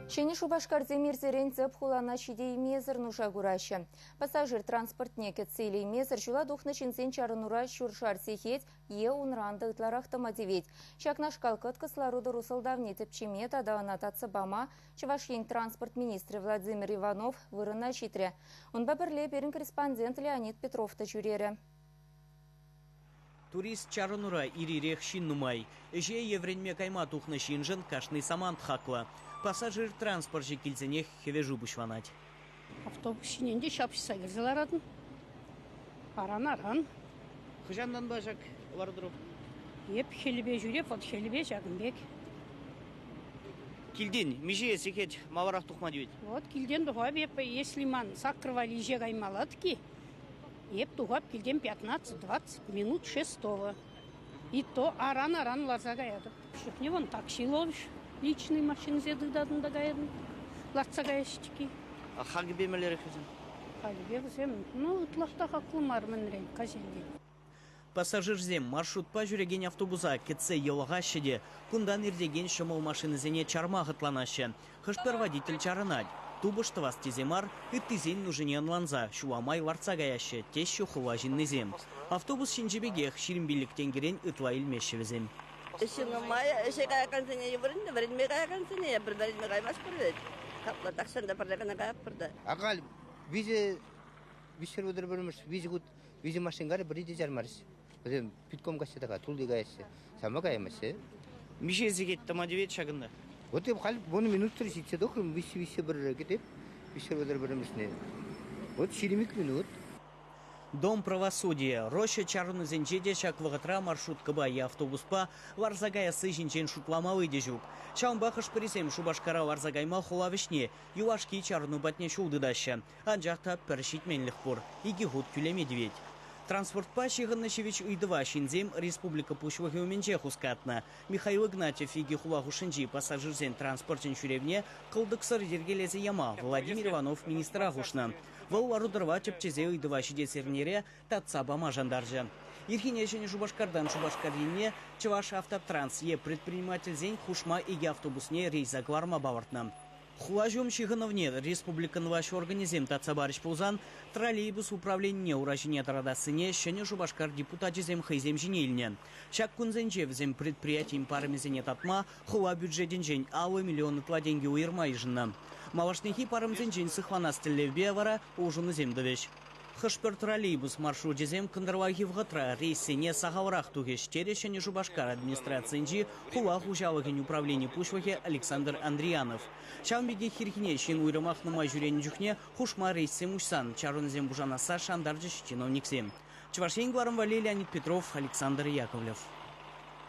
Шені Шубашкарзе мерзерен цеп хулана шидей мезір нуша гураща. Пассажир транспортне кетсейлей мезір жула духны чинсен чарынура шуршар сехет е унранды ытларах тамадевет. Шакна шкалкыт кысларуды русалдавне тепчемет адаванататсы бама Чувашень транспорт министрі Владимир Иванов вырына читре. Он бабірле берін корреспондент Леонид Петров-та жүрері. Турист чарынура ирирех шиннумай. Эже евренме кайма тухны шинжын кашны самант хакла. Пассажир транспорт жекилзенех хевежу бушванать. Автобус шиненде шапшыса кірзіларадын. Аран. Хыжандан бажак вардыру. Еп хелебе жүреп, от хелебе жағынбек. Килдин, меже секет маварах тухма девет. Вот килден дұғап, если ман сакрывали же гаймаладки, еп дұғап килден 15-20 минут 6. И то аран ларза гаяды. Шухне вон такси ловиш. Личный машин зедыдадын да гаяды. Ларца гаяштики. А хаги бемелері хызын? Хаги бемелері, ытлақта хақлымар мінрен, казелден. Пассажир зем маршрут по жүреген автобуса кетсе елға шеде. Кундан ирдеген шымыл машины зене чарма ғытланашы. Хышпер водитель чарынад. Тубышты вас теземар, и тезен нуженен ланза, шуамай ларца гаяшы, тещу хыважин незем. Автобус шинжебегех ширимбиліктен керен ытла илмеші візем. Мая, кая концене евренде, вредме кая концене, предварительно каймаш придет. Капла таксанда продакана каппырда. Акал визе вишер удыр бөлмөш, визе машингары бриде жармарыс. Өзем питком гасыдага тулди гаясы, сама гаямасы. Мише зегет тамадевет шагында. Вот еп хал бону минуттар ситсе дохрум висе бір кетеп, вишер удыр бөлмөшне. Вот 20 минут. Дом правосудия. Роща чарыны зенчеде шак вағытра маршрут кыба и автобуспа варзагая сыжинчен шутламавы дежук. Шаунбахыш пересем Шубашкара варзагайма холавишне, юашки чарыны батне шулдыдаща. Анжақта першитменлих пор. Иги гуд кюлемедведь. Транспортпа Шиганнашевич Уйдыва Шинзем Республика Пушвахи уменче хускатна. Михаил Игнатьев иги хулагу шинджи пассажирзен транспортен шуревне кылдыксыр ергелезе яма Владимир Иванов министр агушна. Вол арудырва чепчезе Уйдыва шидесернере татсабама жандаржа. Ирхинешене Шубашкардан Шубашкаринне Чуваш автотранс е предприниматель зень хушма иги автобусне рейса гларма бавартна. Хулажом Шихановне республиканного организем Тацабарич Пулзан троллейбус управления уражения тарадасыне шене Шубашкар депутатизем хайзем женельне. Шак кунзенчев зем предприятием парамезене татма хула бюджетен жень алы миллионы тладенги уирма ижына. Малашнихи парамзенчен сыхвана стеллевбе вара ужуны земдовещ. Хышпер троллейбус маршрутизем кандырваги вғытра рейсене сағаврақ тугеш терешене Шубашкар администрациянжи хула хужалыгын управление Пушвахе Александр Андриянов. Шамбеге хирхине шен уйрымахныма жүрен жүхне хушма рейсе мушсан чарунзем бужанаса шандаржы чиновниксем. Чувашень гларым Леонид Петров, Александр Яковлев.